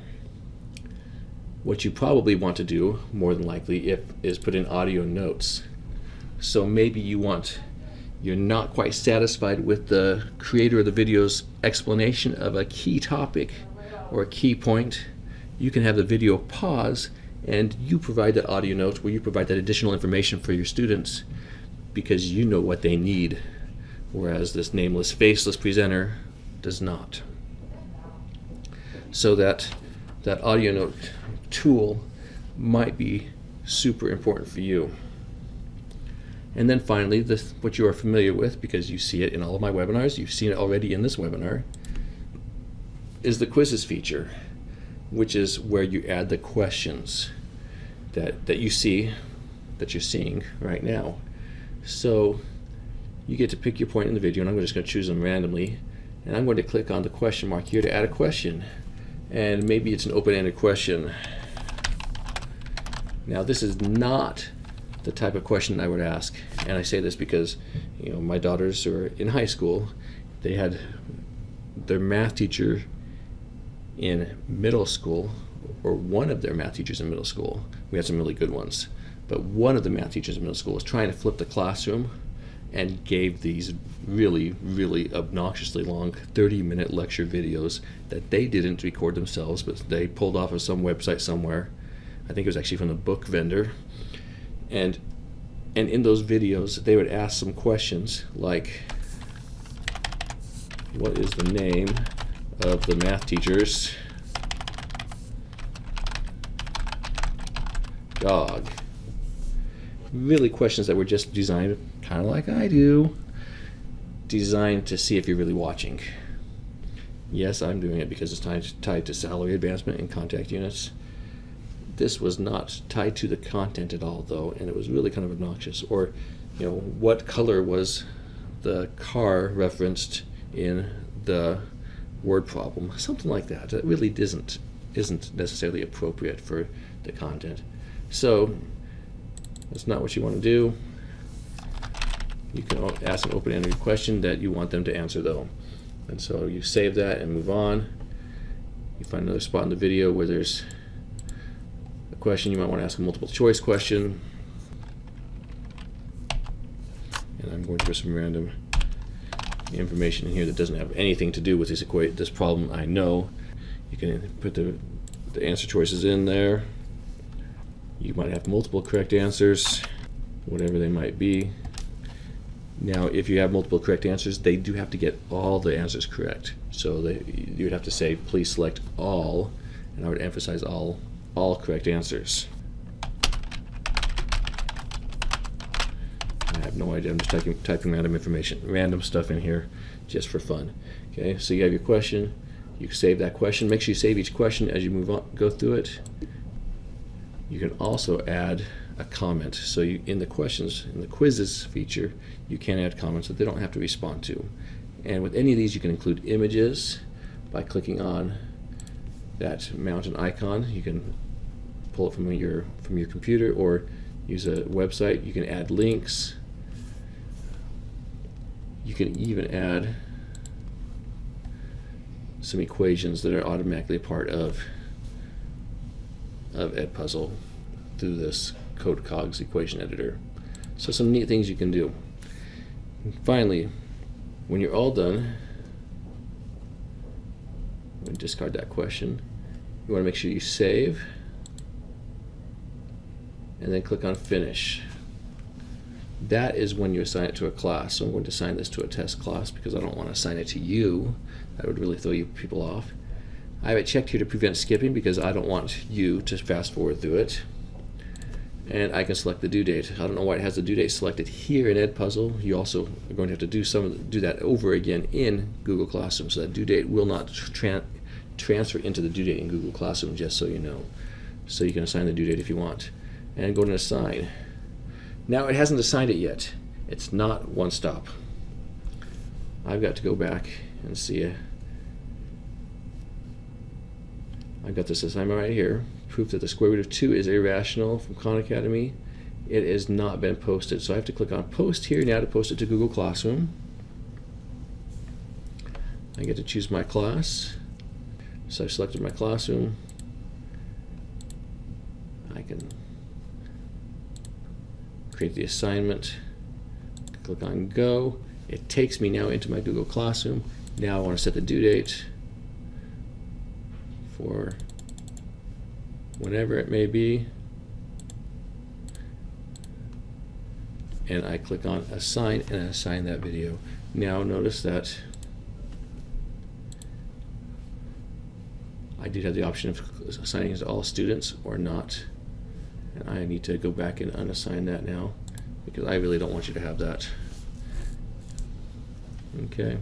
What you probably want to do, more than likely, is put in audio notes. So maybe you're not quite satisfied with the creator of the video's explanation of a key topic or a key point. You can have the video pause and you provide that audio note where you provide that additional information for your students because you know what they need, whereas this nameless, faceless presenter does not. So that audio note tool might be super important for you. And then finally, what you are familiar with, because you see it in all of my webinars, you've seen it already in this webinar, is the quizzes feature, which is where you add the questions that you see, that you're seeing right now. So you get to pick your point in the video, and I'm just going to choose them randomly, and I'm going to click on the question mark here to add a question. And maybe it's an open-ended question. Now this is not the type of question I would ask, and I say this because my daughters are in high school. They had their math teacher in middle school, or one of their math teachers in middle school. We had some really good ones, but one of the math teachers in middle school was trying to flip the classroom and gave these really, really obnoxiously long 30-minute lecture videos that they didn't record themselves, but they pulled off of some website somewhere. I think it was actually from the book vendor. And in those videos, they would ask some questions like, what is the name of the math teacher's dog? Really questions that were just designed, kind of like I do, designed to see if you're really watching. Yes, I'm doing it because it's tied to salary advancement and contact units. This was not tied to the content at all, though, and it was really kind of obnoxious. Or, what color was the car referenced in the word problem? Something like that. It really isn't necessarily appropriate for the content. So that's not what you want to do. You can ask an open-ended question that you want them to answer, though. And so you save that and move on. You find another spot in the video where there's a question. You might want to ask a multiple choice question. And I'm going to put some random information in here that doesn't have anything to do with this problem. I know. You can put the answer choices in there. You might have multiple correct answers, whatever they might be. Now, if you have multiple correct answers, they do have to get all the answers correct. So you would have to say, please select all, and I would emphasize all correct answers. I have no idea. I'm just typing random stuff in here just for fun. Okay, so you have your question. You save that question. Make sure you save each question as you go through it. You can also add a comment. So in the quizzes feature, you can add comments that they don't have to respond to. And with any of these, you can include images by clicking on that mountain icon. You can pull it from your computer or use a website. You can add links. You can even add some equations that are automatically a part of Edpuzzle through this CodeCogs equation editor. So some neat things you can do. And finally, when you're all done, I'm going to discard that question. You want to make sure you save and then click on Finish. That is when you assign it to a class. So I'm going to assign this to a test class because I don't want to assign it to you. That would really throw you people off. I have it checked here to prevent skipping because I don't want you to fast forward through it. And I can select the due date. I don't know why it has the due date selected here in Edpuzzle. You also are going to have to do that over again in Google Classroom. So that due date will not transfer into the due date in Google Classroom, just so you know. So you can assign the due date if you want. And go to Assign. Now it hasn't assigned it yet. It's not one stop. I've got to go back and see it. I've got this assignment right here. Proof that the square root of 2 is irrational from Khan Academy. It has not been posted. So I have to click on post here now to post it to Google Classroom. I get to choose my class. So I've selected my classroom. I can create the assignment. Click on go. It takes me now into my Google Classroom. Now I want to set the due date for whenever it may be. And I click on assign and I assign that video. Now notice that I did have the option of assigning it to all students or not. And I need to go back and unassign that now because I really don't want you to have that. Okay.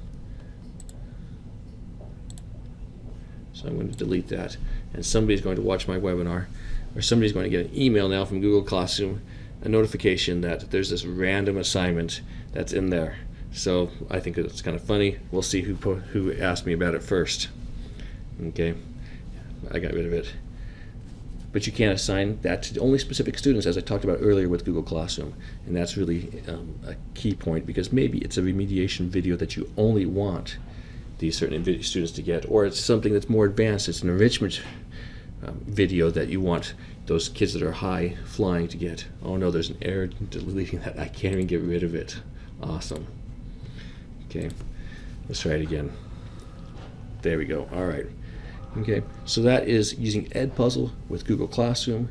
So I'm going to delete that. And somebody's going to watch my webinar, or somebody's going to get an email now from Google Classroom, a notification that there's this random assignment that's in there. So I think it's kind of funny. We'll see who asked me about it first. Okay, I got rid of it. But you can't assign that to only specific students, as I talked about earlier with Google Classroom. And that's really a key point, because maybe it's a remediation video that you only want these certain students to get, or it's something that's more advanced. It's an enrichment video that you want those kids that are high flying to get. Oh no, there's an error deleting that. I can't even get rid of it. Awesome. Okay, let's try it again. There we go. All right. Okay, so that is using Edpuzzle with Google Classroom,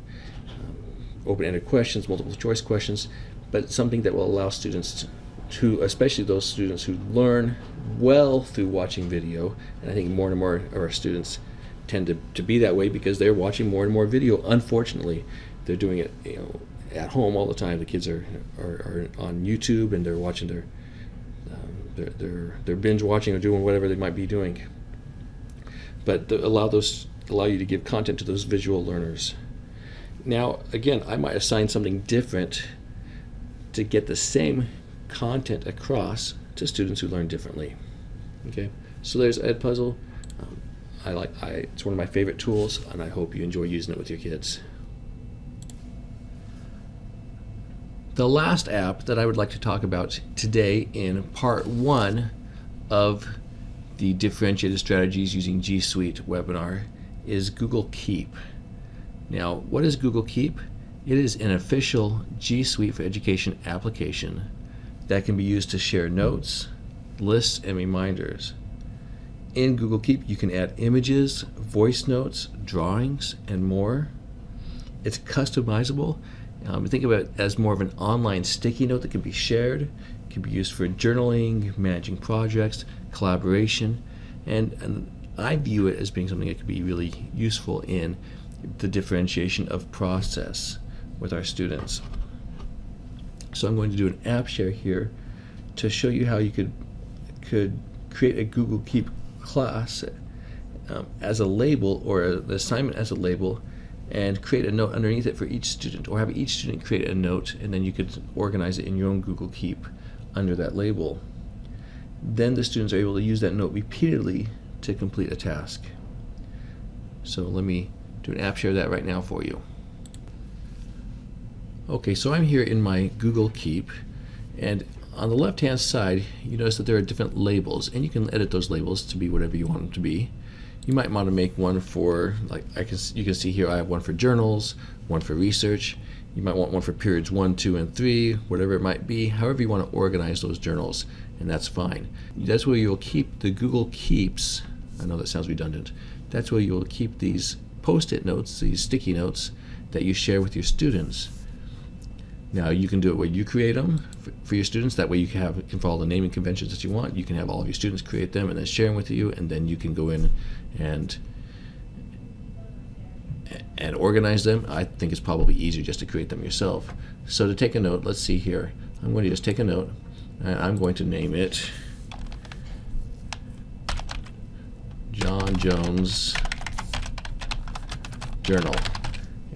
open-ended questions, multiple choice questions, but something that will allow students to, especially those students who learn well through watching video, and I think more and more of our students tend to be that way because they're watching more and more video. Unfortunately, they're doing it, at home all the time. The kids are on YouTube and they're watching they're binge watching or doing whatever they might be doing. But allow you to give content to those visual learners. Now, again, I might assign something different to get the same content across to students who learn differently. Okay, so there's Edpuzzle. It's one of my favorite tools, and I hope you enjoy using it with your kids. The last app that I would like to talk about today in part 1 of the differentiated strategies using G Suite webinar is Google Keep. Now, what is Google Keep? It is an official G Suite for Education application that can be used to share notes, lists, and reminders. In Google Keep, you can add images, voice notes, drawings, and more. It's customizable. Think of it as more of an online sticky note that can be shared. It can be used for journaling, managing projects, collaboration, and I view it as being something that could be really useful in the differentiation of process with our students. So I'm going to do an app share here to show you how you could create a Google Keep class as a label, or an assignment as a label, and create a note underneath it for each student, or have each student create a note, and then you could organize it in your own Google Keep under that label. Then the students are able to use that note repeatedly to complete a task. So let me do an app share of that right now for you. Okay, so I'm here in my Google Keep, and on the left hand side you notice that there are different labels, and you can edit those labels to be whatever you want them to be. You might want to make one for, you can see here I have one for journals, one for research. You might want one for periods 1, 2, and 3, whatever it might be, however you want to organize those journals, and that's fine. That's where you'll keep the Google Keeps. I know that sounds redundant. That's where you'll keep these post-it notes, these sticky notes that you share with your students. Now you can do it where you create them for your students. That way you can follow the naming conventions that you want. You can have all of your students create them and then share them with you, and then you can go in and organize them. I think it's probably easier just to create them yourself. So to take a note, let's see here. I'm going to just take a note, and I'm going to name it John Jones Journal.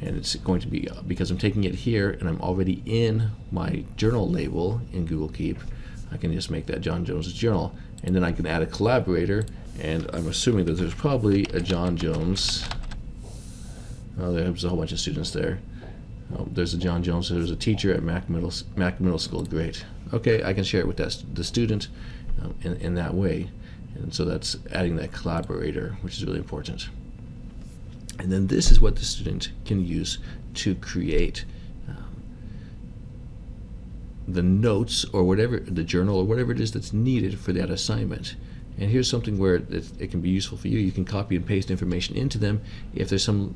And it's going to be, because I'm taking it here and I'm already in my journal label in Google Keep, I can just make that John Jones Journal. And then I can add a collaborator, and I'm assuming that there's probably a John Jones There's a whole bunch of students there. There's a John Jones. There's a teacher at Mac Middle School. Great. Okay, I can share it with the student in that way. And so that's adding that collaborator, which is really important. And then this is what the student can use to create the notes or whatever, the journal or whatever it is that's needed for that assignment. And here's something where it can be useful for you. You can copy and paste information into them. If there's some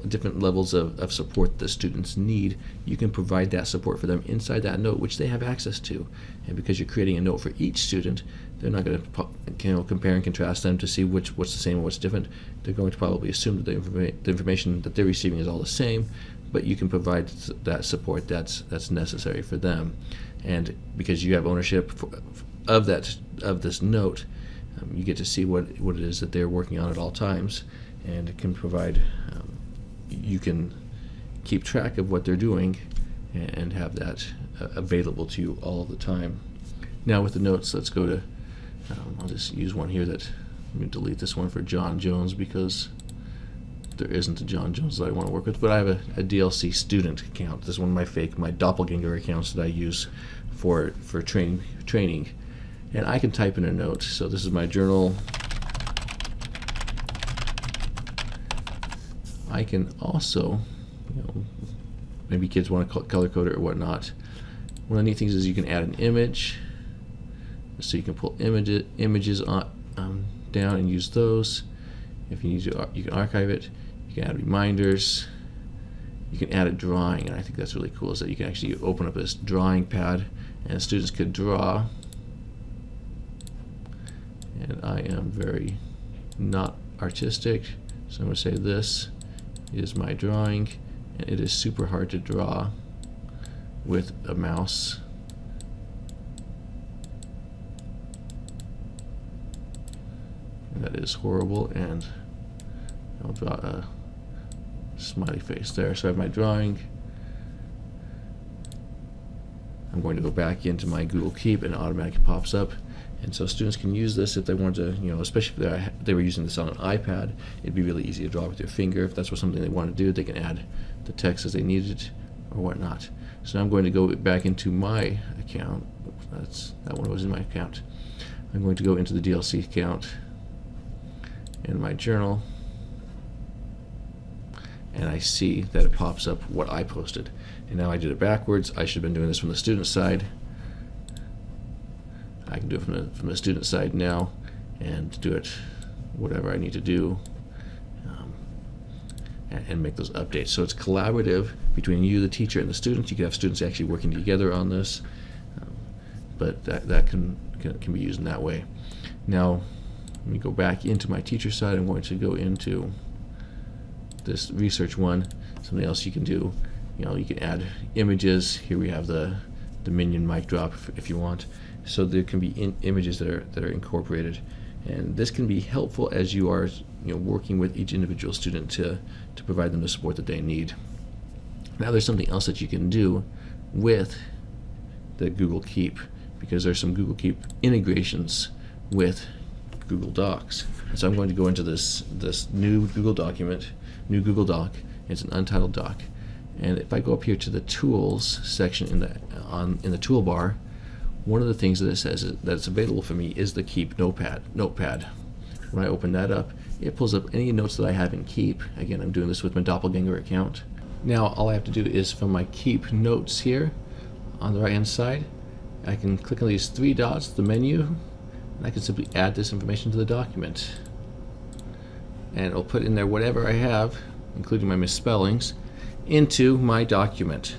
different levels of support the students need, you can provide that support for them inside that note, which they have access to. And because you're creating a note for each student, they're not going to compare and contrast them to see what's the same and what's different. They're going to probably assume that the information that they're receiving is all the same, but you can provide that support that's necessary for them. And because you have ownership of this note, you get to see what it is that they're working on at all times, and it can provide, you can keep track of what they're doing and have that available to you all of the time. Now with the notes, let's go to, I'll just use one here that, let me delete this one for John Jones because there isn't a John Jones that I want to work with, but I have a DLC student account. This is one of my doppelganger accounts that I use for training. And I can type in a note. So this is my journal. I can also, maybe kids want to color code it or whatnot. One of the neat things is you can add an image. So you can pull images on, down and use those. If you need to, you can archive it. You can add reminders. You can add a drawing, and I think that's really cool, is that you can actually open up this drawing pad and students could draw. And I am very not artistic, so I'm going to say this is my drawing, and it is super hard to draw with a mouse. And that is horrible, and I'll draw a smiley face there. So I have my drawing. I'm going to go back into my Google Keep, and it automatically pops up. And so students can use this if they want to, especially if they were using this on an iPad. It'd be really easy to draw with your finger. If that's something they want to do, they can add the text as they need it or whatnot. So now I'm going to go back into my account. That one was in my account. I'm going to go into the DLC account in my journal, and I see that it pops up what I posted. And now I did it backwards. I should have been doing this from the student side. I can do it from the student side now and do it whatever I need to do and make those updates. So it's collaborative between you, the teacher, and the students. You can have students actually working together on this, but that can be used in that way. Now let me go back into my teacher side. I'm going to go into this research one. Something else you can do, you can add images. Here we have the minion mic drop if you want. So there can be images that are incorporated, and this can be helpful as you are working with each individual student to provide them the support that they need. Now there's something else that you can do with the Google Keep, because there's some Google Keep integrations with Google Docs. So I'm going to go into this new Google Doc. It's an untitled doc, and if I go up here to the Tools section in the toolbar, one of the things that it says that it's available for me is the Keep notepad. When I open that up, it pulls up any notes that I have in Keep. Again, I'm doing this with my doppelganger account. Now all I have to do is from my Keep notes here on the right hand side, I can click on these three dots, the menu, and I can simply add this information to the document. And it'll put in there whatever I have, including my misspellings, into my document.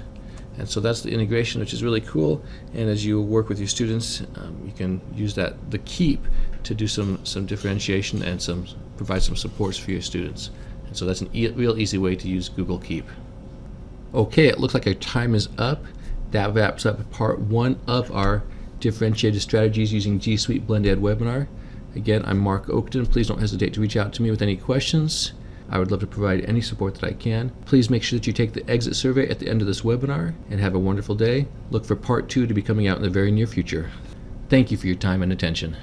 And so that's the integration, which is really cool. And as you work with your students, you can use the Keep to do some differentiation and provide some supports for your students. And so that's a real easy way to use Google Keep. Okay, it looks like our time is up. That wraps up part 1 of our differentiated strategies using G Suite BlendEd webinar. Again, I'm Mark Oakton. Please don't hesitate to reach out to me with any questions. I would love to provide any support that I can. Please make sure that you take the exit survey at the end of this webinar, and have a wonderful day. Look for part 2 to be coming out in the very near future. Thank you for your time and attention.